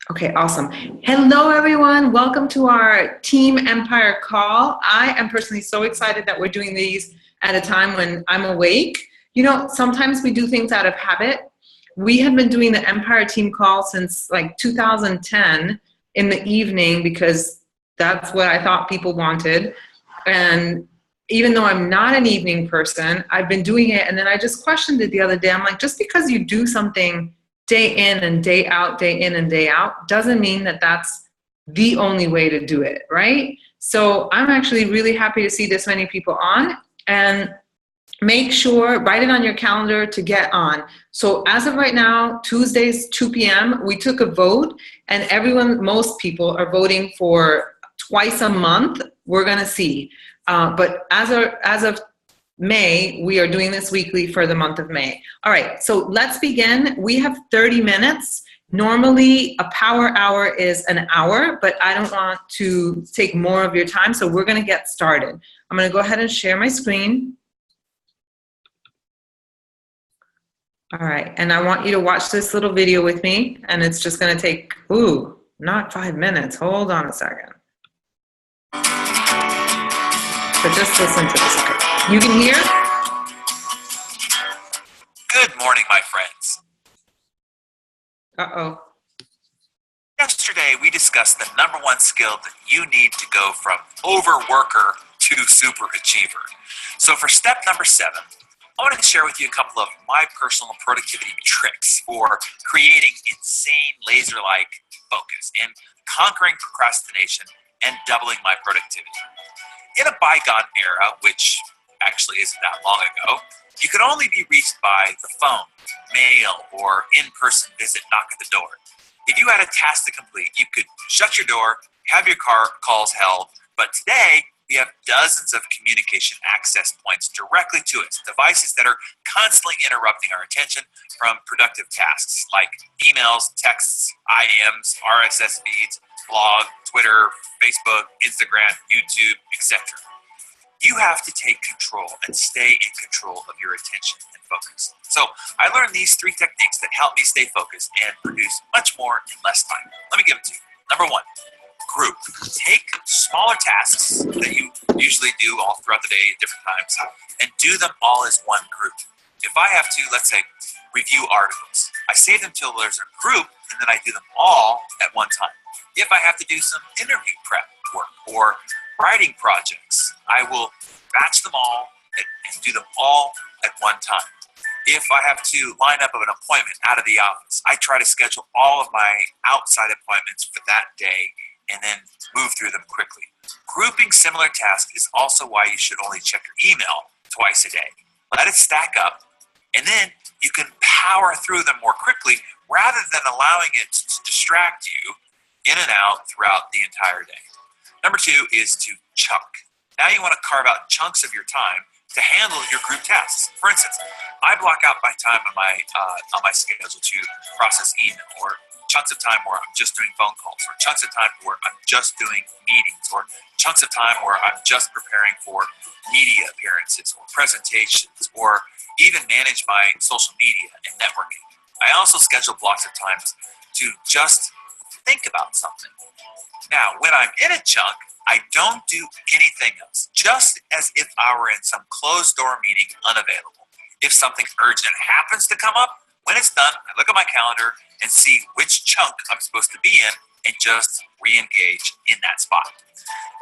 Okay, awesome. Hello, everyone. Welcome to our Team Empire call. I am personally so excited that we're doing these at a time when I'm awake. You know, sometimes we do things out of habit. We have been doing the Empire team call since like 2010 in the evening because that's what I thought people wanted. And even though I'm not an evening person, I've been doing it. And then I just questioned it the other day. I'm like, just because you do something day in and day out, day in and day out, doesn't mean that that's the only way to do it, right? So I'm actually really happy to see this many people on, and make sure, write it on your calendar to get on. So as of right now, Tuesdays, 2 p.m., we took a vote, and most people are voting for twice a month. We're gonna see. But as of May, we are doing this weekly for the month of May. All right, so let's begin. We have 30 minutes. Normally, a power hour is an hour, but I don't want to take more of your time, so we're gonna get started. I'm gonna go ahead and share my screen. All right, and I want you to watch this little video with me, and it's just gonna take, not 5 minutes. Hold on a second. So just listen to this, okay? You can hear? Good morning, my friends. Uh-oh. Yesterday, we discussed the number one skill that you need to go from overworker to super achiever. So for step number 7, I want to share with you a couple of my personal productivity tricks for creating insane laser-like focus and conquering procrastination and doubling my productivity. In a bygone era, which actually isn't that long ago, you could only be reached by the phone, mail, or in-person visit knock at the door. If you had a task to complete, you could shut your door, have your calls held, but today we have dozens of communication access points directly to us, devices that are constantly interrupting our attention from productive tasks like emails, texts, IMs, RSS feeds, blog, Twitter, Facebook, Instagram, YouTube, etc. You have to take control and stay in control of your attention and focus. So I learned these 3 techniques that help me stay focused and produce much more in less time. Let me give them to you. Number 1, group. Take smaller tasks that you usually do all throughout the day at different times and do them all as one group. If I have to, let's say, review articles, I save them till there's a group and then I do them all at one time. If I have to do some interview prep work or writing projects, I will batch them all and do them all at one time. If I have to line up an appointment out of the office, I try to schedule all of my outside appointments for that day and then move through them quickly. Grouping similar tasks is also why you should only check your email twice a day. Let it stack up, and then you can power through them more quickly rather than allowing it to distract you in and out throughout the entire day. Number 2 is to chunk. Now you want to carve out chunks of your time to handle your group tasks. For instance, I block out my time on my schedule to process email, or chunks of time where I'm just doing phone calls, or chunks of time where I'm just doing meetings, or chunks of time where I'm just preparing for media appearances or presentations, or even manage my social media and networking. I also schedule blocks of times to just think about something. Now, when I'm in a chunk, I don't do anything else, just as if I were in some closed-door meeting unavailable. If something urgent happens to come up, when it's done, I look at my calendar and see which chunk I'm supposed to be in and just re-engage in that spot.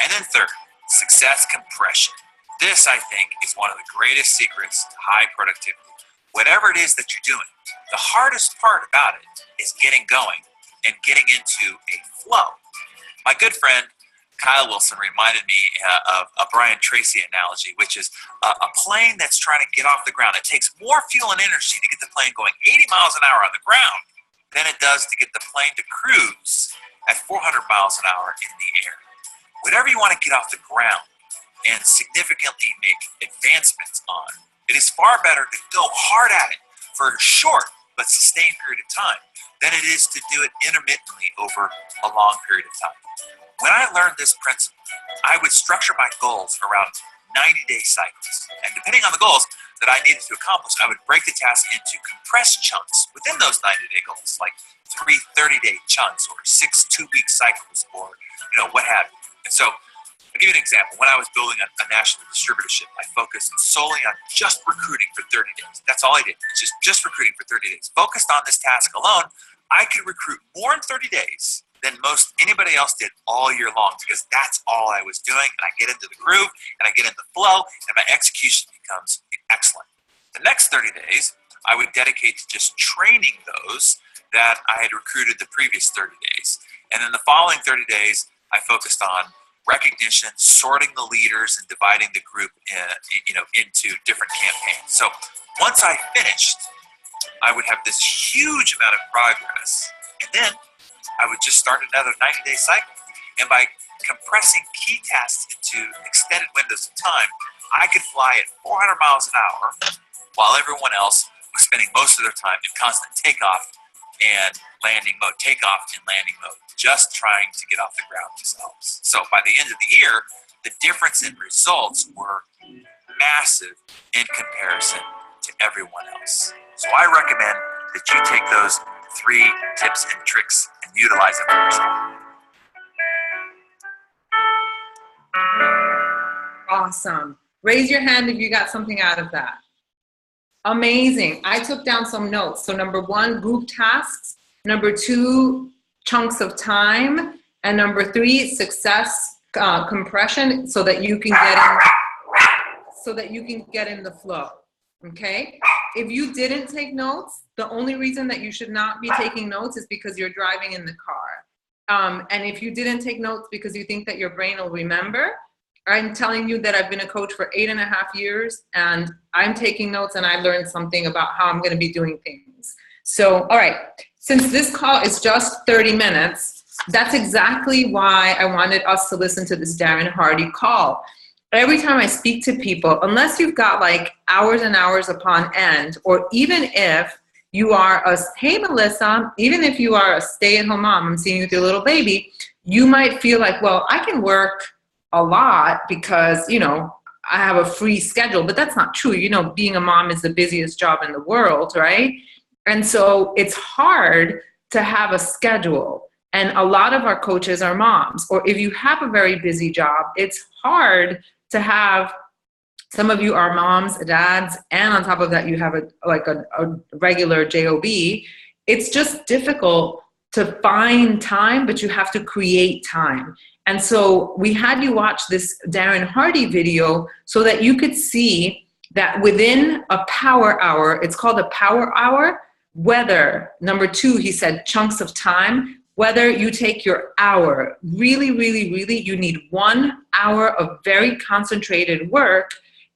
And then 3rd, success compression. This, I think, is one of the greatest secrets to high productivity. Whatever it is that you're doing, the hardest part about it is getting going and getting into a flow. My good friend Kyle Wilson reminded me of a Brian Tracy analogy, which is a plane that's trying to get off the ground. It takes more fuel and energy to get the plane going 80 miles an hour on the ground than it does to get the plane to cruise at 400 miles an hour in the air. Whatever you want to get off the ground and significantly make advancements on, it is far better to go hard at it for a short but sustained period of time than it is to do it intermittently over a long period of time. When I learned this principle, I would structure my goals around 90-day cycles. And depending on the goals, that I needed to accomplish, I would break the task into compressed chunks within those 90-day goals, like 3 30-day chunks or 6 2-week cycles or, what have you. And so I'll give you an example. When I was building a national distributorship, I focused solely on just recruiting for 30 days. That's all I did. It's just recruiting for 30 days. Focused on this task alone, I could recruit more in 30 days than most anybody else did all year long, because that's all I was doing, and I get into the groove, and I get in the flow, and my execution becomes excellent. The next 30 days, I would dedicate to just training those that I had recruited the previous 30 days. And then the following 30 days, I focused on recognition, sorting the leaders, and dividing the group into different campaigns. So once I finished, I would have this huge amount of progress, and then I would just start another 90-day cycle. And by compressing key tasks into extended windows of time, I could fly at 400 miles an hour while everyone else was spending most of their time in constant takeoff and landing mode, just trying to get off the ground themselves. So by the end of the year, the difference in results were massive in comparison to everyone else. So I recommend that you take those 3 tips and tricks and utilize them for yourself. Awesome. Raise your hand if you got something out of that. Amazing. I took down some notes. So number 1, group tasks. Number 2, chunks of time. And number 3, success compression, so that you can get in the flow. Okay? If you didn't take notes, the only reason that you should not be taking notes is because you're driving in the car. And if you didn't take notes because you think that your brain will remember, I'm telling you that I've been a coach for 8.5 years, and I'm taking notes, and I learned something about how I'm going to be doing things. So, all right, since this call is just 30 minutes, that's exactly why I wanted us to listen to this Darren Hardy call. Every time I speak to people, unless you've got like hours and hours upon end, or even if you are hey Melissa, even if you are a stay-at-home mom, I'm seeing you with your little baby, you might feel like, well, I can work a lot because, I have a free schedule, but that's not true. Being a mom is the busiest job in the world, right? And so it's hard to have a schedule. And a lot of our coaches are moms, or if you have a very busy job, it's hard to have, some of you are moms, dads, and on top of that, you have a regular job. It's just difficult to find time, but you have to create time. And so we had you watch this Darren Hardy video so that you could see that within a power hour, it's called a power hour, whether, number 2, he said chunks of time, whether you take your hour, really, really, really, you need 1 hour of very concentrated work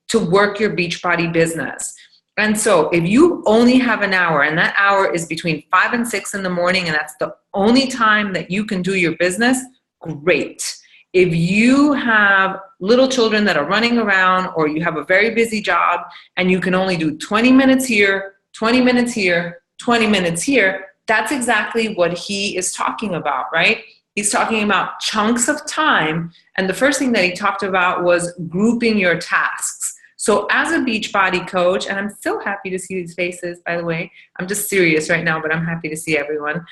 to work your Beachbody business. And so if you only have an hour, and that hour is between 5 and 6 in the morning, and that's the only time that you can do your business, great. If you have little children that are running around, or you have a very busy job and you can only do 20 minutes here, 20 minutes here, 20 minutes here, that's exactly what he is talking about, right? He's talking about chunks of time. And the first thing that he talked about was grouping your tasks. So as a Beachbody coach, and I'm so happy to see these faces, by the way, I'm just serious right now, but I'm happy to see everyone.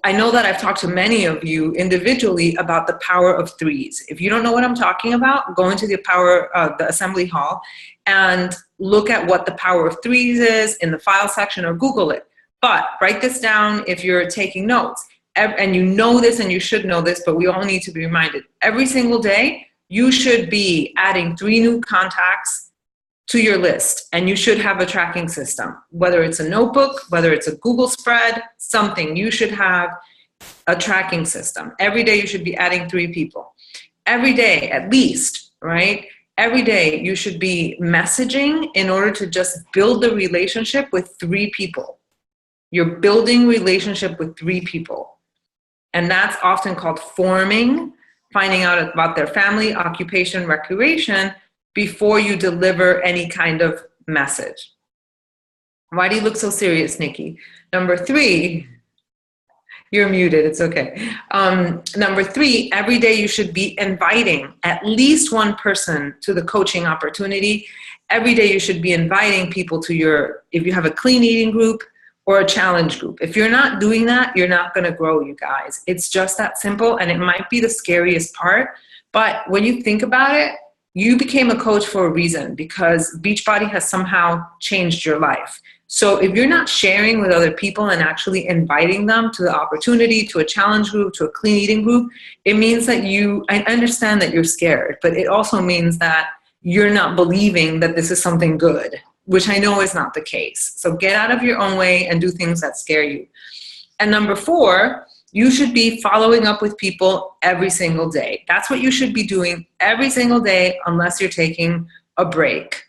I know that I've talked to many of you individually about the power of 3s. If you don't know what I'm talking about, go into the assembly hall and look at what the power of 3s is in the file section, or Google it. But write this down if you're taking notes. And you know this, and you should know this, but we all need to be reminded. Every single day, you should be adding 3 new contacts to your list, and you should have a tracking system, whether it's a notebook, whether it's a Google spread, something. You should have a tracking system. Every day you should be adding 3 people. Every day, at least, right? Every day you should be messaging in order to just build the relationship with 3 people. You're building relationship with 3 people. And that's often called forming, finding out about their family, occupation, recreation, before you deliver any kind of message. Why do you look so serious, Nikki? Number 3, you're muted, it's okay. Number 3, every day you should be inviting at least 1 person to the coaching opportunity. every day you should be inviting people to your, if you have a clean eating group or a challenge group. If you're not doing that, you're not gonna grow, you guys. It's just that simple, and it might be the scariest part, but when you think about it, you became a coach for a reason, because Beachbody has somehow changed your life. So if you're not sharing with other people and actually inviting them to the opportunity, to a challenge group, to a clean eating group, it means that I understand that you're scared, but it also means that you're not believing that this is something good, which I know is not the case. So get out of your own way and do things that scare you. And number 4, you should be following up with people every single day. That's what you should be doing every single day, unless you're taking a break.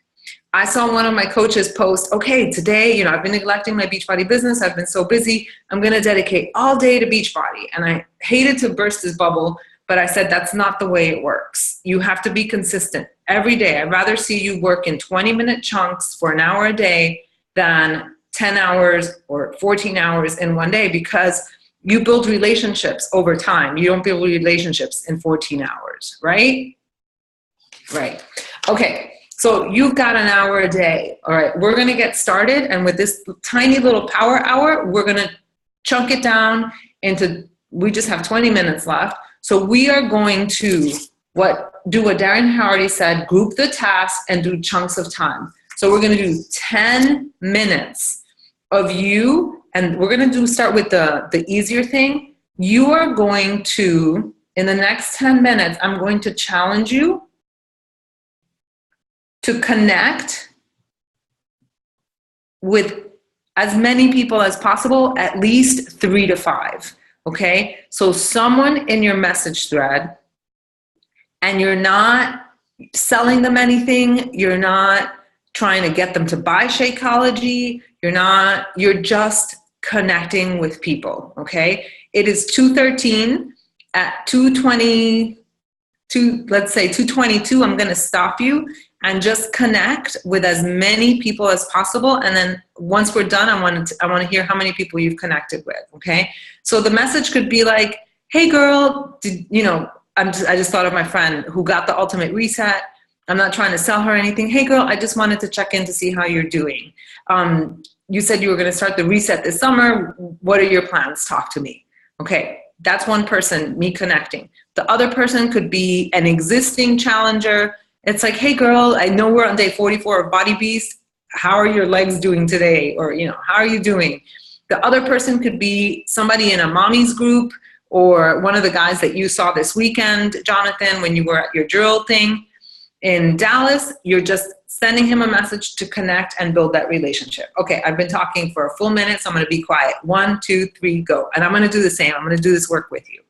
I saw one of my coaches post, okay, today, I've been neglecting my Beachbody business. I've been so busy. I'm going to dedicate all day to Beachbody. And I hated to burst his bubble, but I said, that's not the way it works. You have to be consistent every day. I'd rather see you work in 20-minute chunks for an hour a day than 10 hours or 14 hours in one day, because you build relationships over time. You don't build relationships in 14 hours, right? Right. Okay. So you've got an hour a day. All right, we're gonna get started. And with this tiny little power hour, we're gonna chunk it down into, we just have 20 minutes left. So we are going to do what Darren Hardy said, group the tasks and do chunks of time. So we're gonna do 10 minutes of you, and we're gonna start with the easier thing. You are going to, in the next 10 minutes, I'm going to challenge you to connect with as many people as possible, at least 3 to 5, okay? So someone in your message thread, and you're not selling them anything, you're not trying to get them to buy Shakeology, you're just connecting with people, okay? It is 2:13. At 2:22, let's say 2:22, I'm gonna stop you and just connect with as many people as possible. And then once we're done, I want to hear how many people you've connected with, okay? So the message could be like, hey girl, I just thought of my friend who got the ultimate reset. I'm not trying to sell her anything. Hey girl, I just wanted to check in to see how you're doing. You said you were gonna start the reset this summer. What are your plans? Talk to me. Okay, that's one person, me connecting. The other person could be an existing challenger. It's like, hey girl, I know we're on day 44 of Body Beast. How are your legs doing today? Or, how are you doing? The other person could be somebody in a mommy's group, or one of the guys that you saw this weekend, Jonathan, when you were at your drill thing in Dallas. You're just sending him a message to connect and build that relationship. Okay, I've been talking for a full minute, so I'm gonna be quiet. 1, 2, 3, go. And I'm gonna do the same. I'm gonna do this work with you.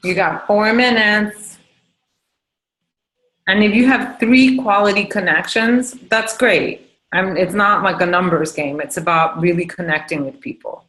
You got 4 minutes. And if you have 3 quality connections, that's great. It's not like a numbers game. It's about really connecting with people.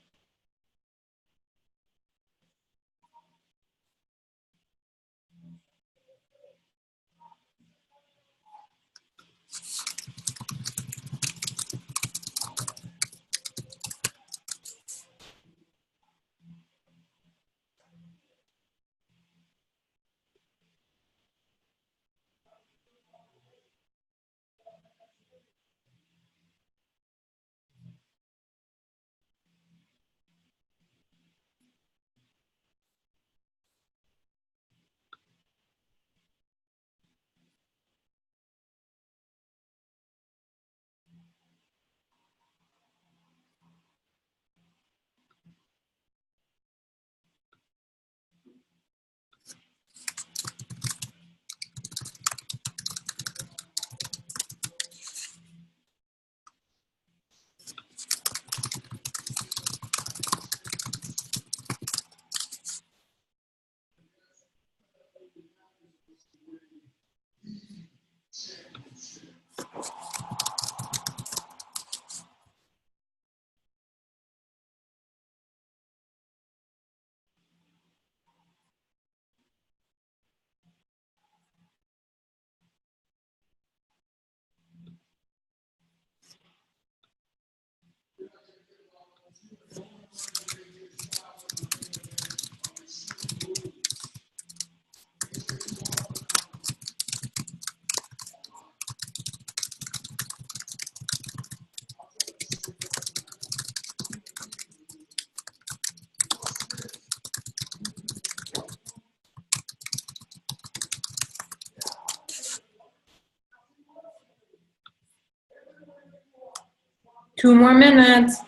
Two more minutes.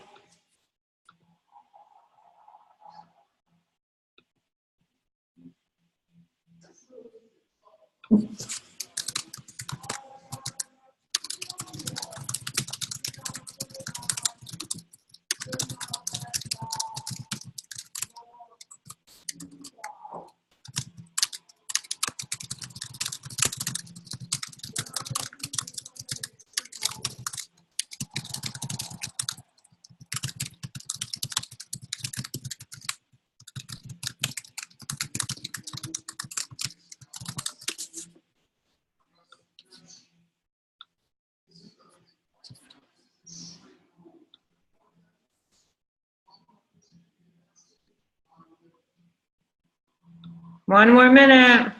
One more minute.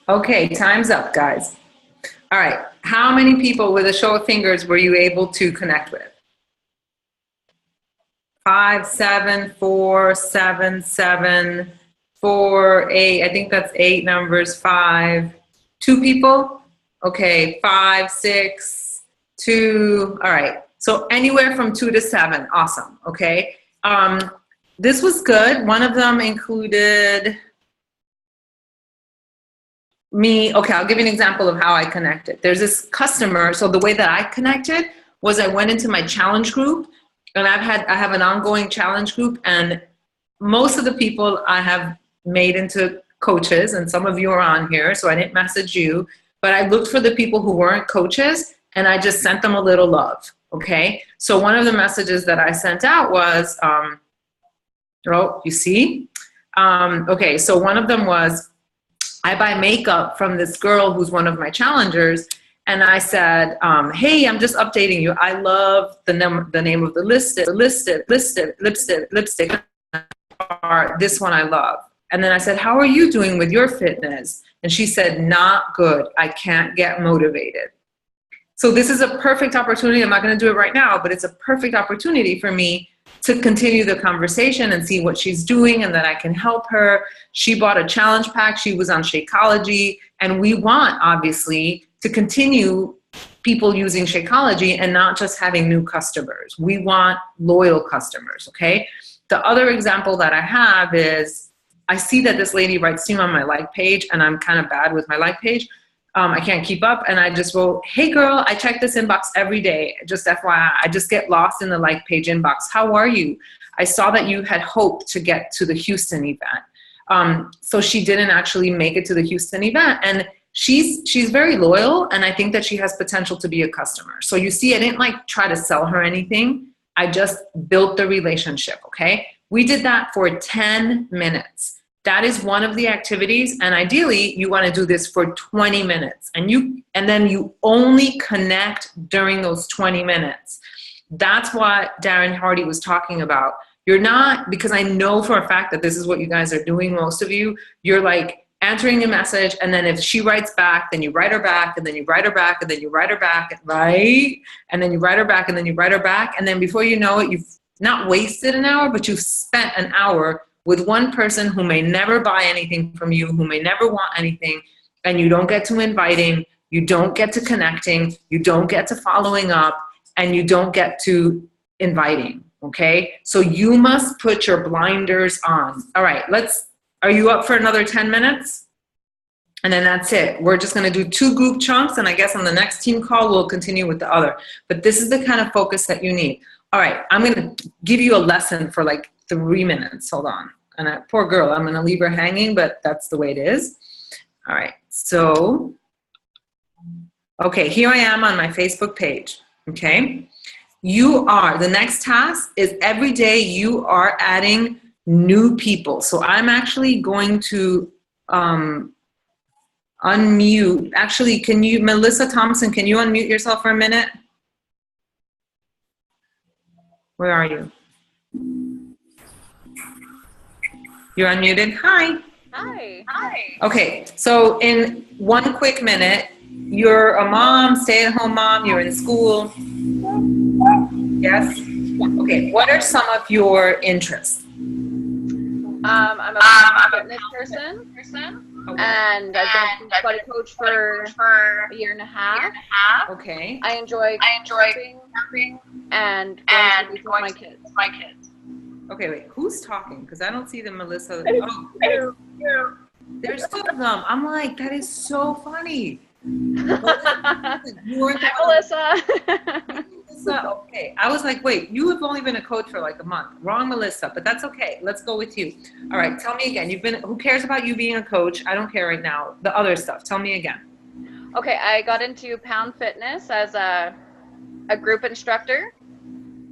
Okay, time's up, guys. All right, how many people with a show of fingers were you able to connect with? 5, 7, 4, 7, 7, 4, 8. I think that's 8 numbers. 5. 2 people? Okay, 5, 6, 2. All right. So anywhere from 2 to 7. Awesome. Okay. This was good. One of them included me. Okay, I'll give you an example of how I connected. There's this customer. So the way that I connected was I went into my challenge group, and I have an ongoing challenge group, and most of the people I have made into coaches, and some of you are on here, so I didn't message you, but I looked for the people who weren't coaches, and I just sent them a little love, okay? So one of the messages that I sent out was, oh, you see? Okay, so one of them was, I buy makeup from this girl who's one of my challengers, and I said, hey, I'm just updating you. I love the name of the lipstick, or this one I love. And then I said, how are you doing with your fitness? And she said, not good. I can't get motivated. So this is a perfect opportunity. I'm not going to do it right now, but it's a perfect opportunity for me to continue the conversation and see what she's doing and that I can help her. She bought a challenge pack. She was on Shakeology. And we want, obviously, to continue people using Shakeology and not just having new customers. We want loyal customers, okay? The other example that I have is I see that this lady writes to me on my like page, and I'm kind of bad with my like page. I can't keep up, and I just wrote, hey girl, I check this inbox every day. Just FYI, I just get lost in the like page inbox. How are you? I saw that you had hoped to get to the Houston event. So she didn't actually make it to the Houston event, and she's very loyal, and I think that she has potential to be a customer. So you see, I didn't like try to sell her anything. I just built the relationship, okay? We did that for 10 minutes. That is one of the activities, and ideally you want to do this for 20 minutes, and then you only connect during those 20 minutes. That's what Darren Hardy was talking about. You're not, because I know for a fact that this is what you guys are doing, most of you, you're like answering a message, and then if she writes back, then you write her back, and then you write her back, and then you write her back, right? And then you write her back, and then you write her back, and then before you know it, you've not wasted an hour, but you've spent an hour with one person who may never buy anything from you, who may never want anything, and you don't get to inviting, you don't get to connecting, you don't get to following up, and you don't get to inviting, okay? So you must put your blinders on. All right, are you up for another 10 minutes? And then that's it. We're just gonna do 2 group chunks, and I guess on the next team call, we'll continue with the other. But this is the kind of focus that you need. All right, I'm gonna give you a lesson for like 3 minutes. Hold on. And poor girl, I'm gonna leave her hanging, but that's the way it is. All right, so, okay, here I am on my Facebook page, okay? The next task is every day you are adding new people. So I'm actually going to unmute. Actually, Melissa Thompson, can you unmute yourself for a minute? Where are you? You're unmuted. Hi. Hi. Okay, so in 1 quick minute, you're a mom, stay-at-home mom, you're in school. Yes? Okay, what are some of your interests? I'm a fitness person, and I've been a body coach for a year and a half. Okay. I enjoy camping and going to the beach with my kids. Okay, wait, who's talking? Because I don't see the Melissa. Oh, there's 2 of them. I'm like, that is so funny. Hi, Melissa. Okay, I was like, wait, you have only been a coach for like a month. Wrong, Melissa, but that's okay. Let's go with you. All right, tell me again. Who cares about you being a coach? I don't care right now. The other stuff, tell me again. Okay, I got into Pound Fitness as a group instructor.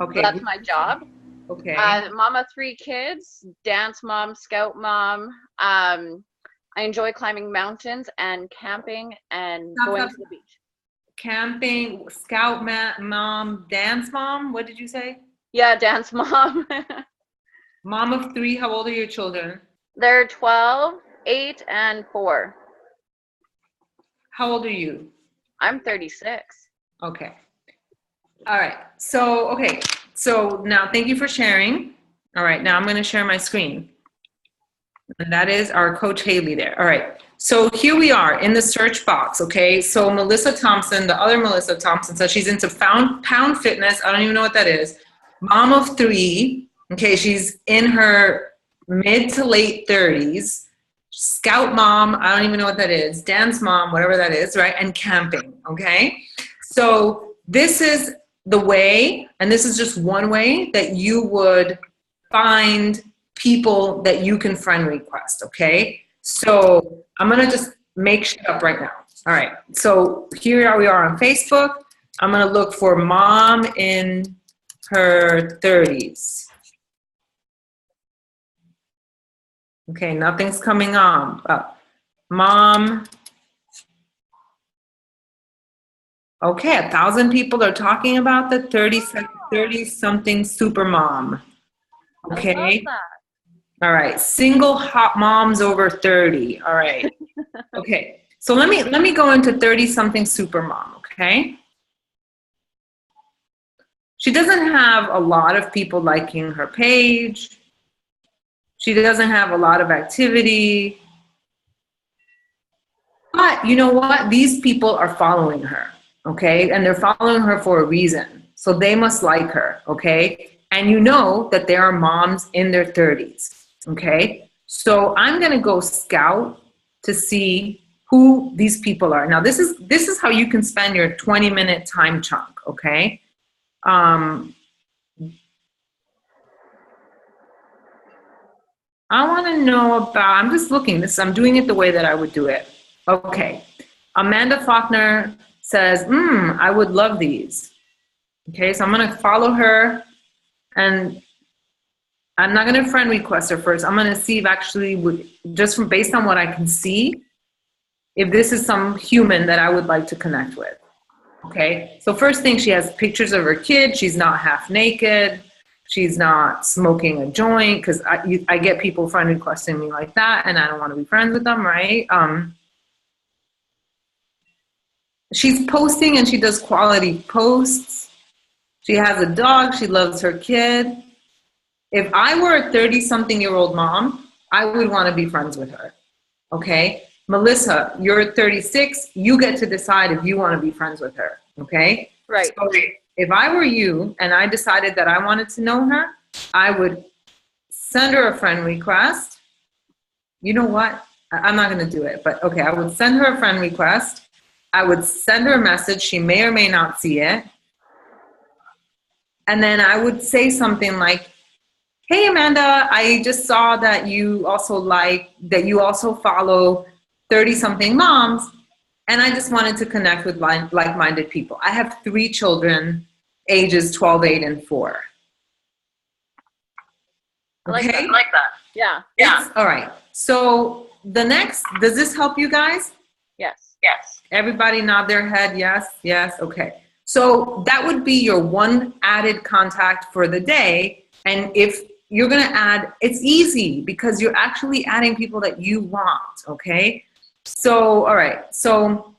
Okay. So that's my job. Okay. Mom of 3 kids, dance mom, scout mom. I enjoy climbing mountains and camping and going to the beach. Camping, scout mom, dance mom. What did you say? Yeah, dance mom. Mom of 3. How old are your children? They're 12, 8, and 4. How old are you? I'm 36. Okay. All right. So now thank you for sharing. All right. Now I'm going to share my screen. And that is our coach Haley there. All right. So here we are in the search box. Okay. So Melissa Thompson, the other Melissa Thompson, says she's into pound fitness. I don't even know what that is. Mom of 3. Okay. She's in her mid to late 30s. Scout mom. I don't even know what that is. Dance mom, whatever that is. Right. And camping. Okay. So this is the way, and this is just one way that you would find people that you can friend request, okay? So I'm gonna just make shit up right now. All right, so here we are on Facebook. I'm gonna look for mom in her 30s. Okay, nothing's coming on. Mom. Okay, 1,000 people are talking about the 30-something super mom. Okay. All right. Single hot moms over 30. All right. Okay. So let me go into 30 something super mom, okay? She doesn't have a lot of people liking her page. She doesn't have a lot of activity. But you know what? These people are following her, okay? And they're following her for a reason. So they must like her, okay? And you know that there are moms in their 30s, okay? So I'm gonna go scout to see who these people are. Now this is how you can spend your 20-minute time chunk, okay? I want to know about, I'm just looking this, I'm doing it the way that I would do it. Okay. Amanda Faulkner says, I would love these. Okay, so I'm going to follow her, and I'm not going to friend request her first. I'm going to see if actually, just from based on what I can see, if this is some human that I would like to connect with. Okay, so first thing, she has pictures of her kid. She's not half naked. She's not smoking a joint, because I get people friend requesting me like that, and I don't want to be friends with them, right? She's posting, and she does quality posts. She has a dog. She loves her kid. If I were a 30-something-year-old mom, I would want to be friends with her, okay? Melissa, you're 36. You get to decide if you want to be friends with her, okay? Right. So if I were you and I decided that I wanted to know her, I would send her a friend request. You know what? I'm not going to do it, but okay, I would send her a friend request. I would send her a message. She may or may not see it. And then I would say something like, hey, Amanda, I just saw that you also follow 30-something moms, and I just wanted to connect with like-minded people. I have 3 children, ages 12, 8, and 4. Okay? I like that. Yeah. All right. So the next, does this help you guys? Yes. Everybody nod their head, yes, okay. So that would be your one added contact for the day. And if you're gonna add, it's easy because you're actually adding people that you want, okay? So, all right, so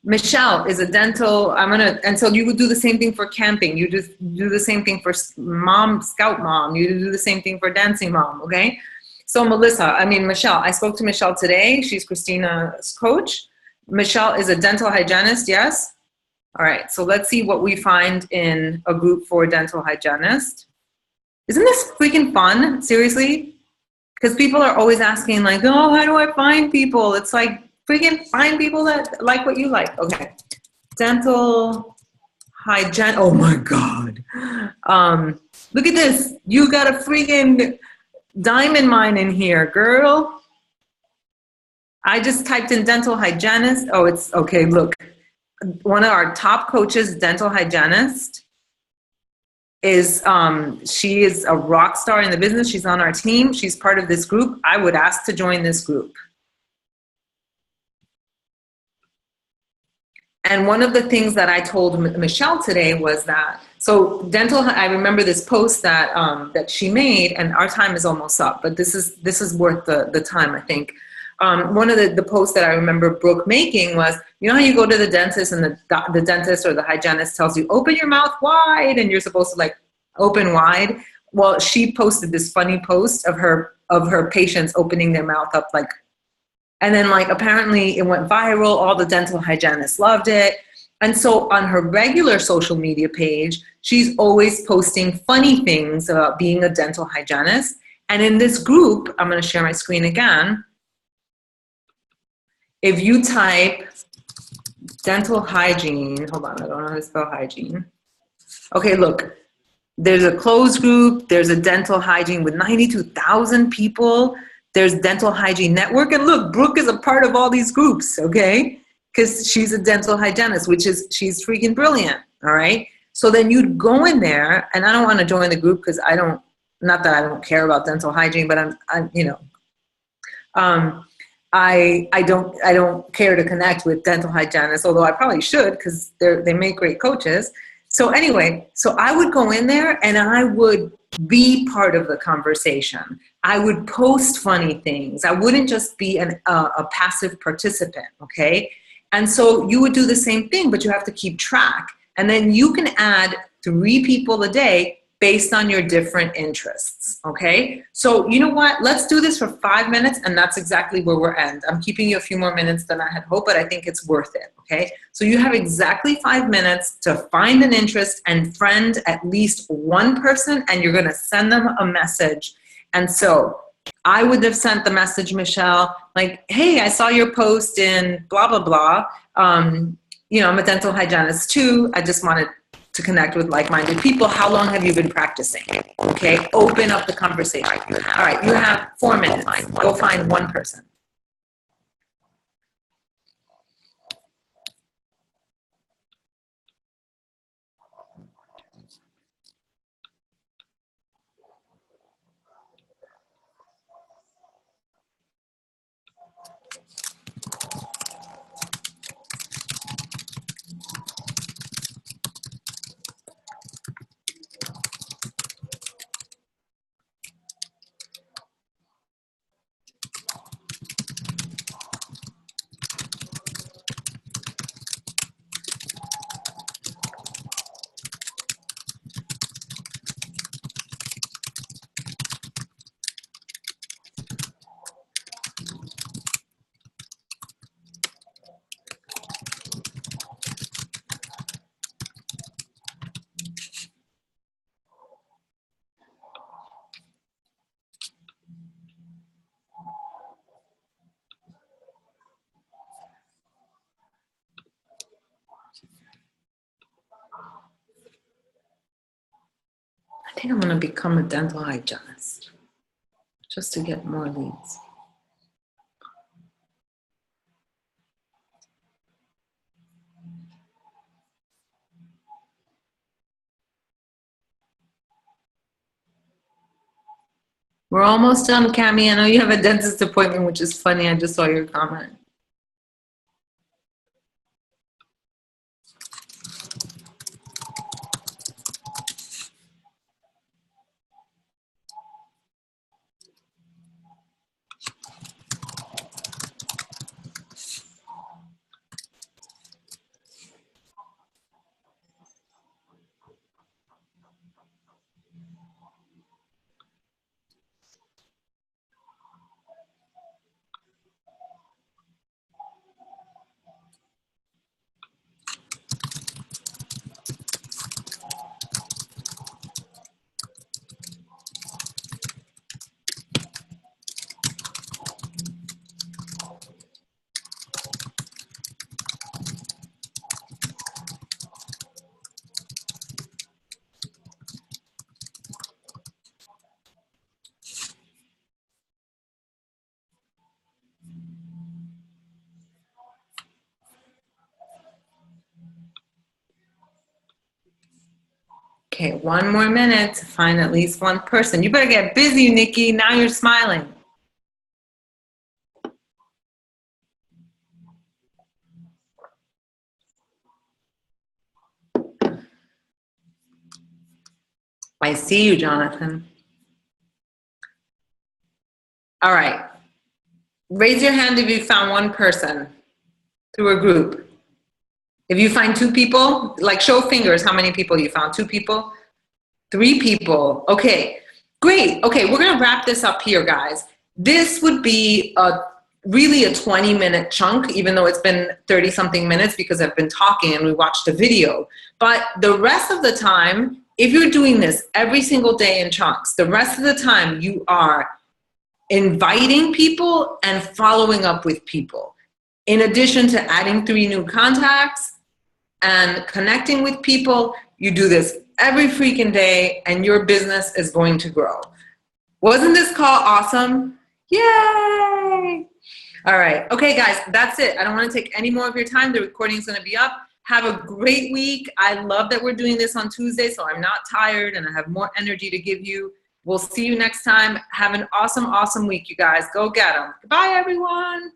Michelle is a dental, and so you would do the same thing for camping. You just do the same thing for mom, scout mom. You do the same thing for dancing mom, okay? So Michelle, I spoke to Michelle today. She's Christina's coach. Michelle is a dental hygienist, yes? All right, so let's see what we find in a group for dental hygienist. Isn't this freaking fun? Seriously? Because people are always asking like, oh, how do I find people? It's like, freaking find people that like what you like. Okay. Dental hygiene. Oh my God. Look at this. You got a freaking diamond mine in here, girl. I just typed in dental hygienist. Oh, it's okay. Look, one of our top coaches, dental hygienist, she is a rock star in the business. She's on our team. She's part of this group. I would ask to join this group. And one of the things that I told Michelle today was that, so I remember this post that that she made, and our time is almost up, but this is worth the time, I think. One of the posts that I remember Brooke making was, you know how you go to the dentist and the dentist or the hygienist tells you, open your mouth wide, and you're supposed to like open wide? Well, she posted this funny post of her patients opening their mouth up like, and then like apparently it went viral. All the dental hygienists loved it. And so on her regular social media page, she's always posting funny things about being a dental hygienist. And in this group, I'm going to share my screen again. If you type dental hygiene, hold on, I don't know how to spell hygiene. Okay, look, there's a closed group. There's a dental hygiene with 92,000 people. There's Dental Hygiene Network. And look, Brooke is a part of all these groups, okay? Because she's a dental hygienist, she's freaking brilliant, all right? So then you'd go in there, and I don't want to join the group because not that I don't care about dental hygiene, but I don't care to connect with dental hygienists, although I probably should because they make great coaches. So anyway, so I would go in there and I would be part of the conversation. I would post funny things. I wouldn't just be a passive participant, okay? And so you would do the same thing, but you have to keep track. And then you can add 3 people a day based on your different interests, okay? So you know what? Let's do this for 5 minutes, and that's exactly where we'll end. I'm keeping you a few more minutes than I had hoped, but I think it's worth it, okay? So you have exactly 5 minutes to find an interest and friend at least one person, and you're gonna send them a message. And so I would have sent the message, Michelle, like, hey, I saw your post in blah, blah, blah. You know, I'm a dental hygienist too. I just wanted to connect with like-minded people. How long have you been practicing? Okay, open up the conversation. All right, you have 4 minutes. Go find one person. I think I'm gonna become a dental hygienist just to get more leads. We're almost done, Cami. I know you have a dentist appointment, which is funny. I just saw your comment. Okay, 1 more minute to find at least one person. You better get busy, Nikki. Now you're smiling. I see you, Jonathan. All right. Raise your hand if you found one person through a group. If you find 2 people, like show fingers how many people you found. 2 people? 3 people. Okay, great. Okay, we're gonna wrap this up here, guys. This would be really a 20-minute chunk, even though it's been 30-something minutes because I've been talking and we watched a video. But the rest of the time, if you're doing this every single day in chunks, the rest of the time you are inviting people and following up with people. In addition to adding 3 new contacts and connecting with people, you do this every freaking day and your business is going to grow. Wasn't this call awesome? Yay! All right, okay guys, that's it. I don't want to take any more of your time. The recording is going to be up. Have a great week. I love that we're doing this on Tuesday, so I'm not tired and I have more energy to give you. We'll see you next time. Have an awesome, awesome week, you guys. Go get them. Goodbye, everyone.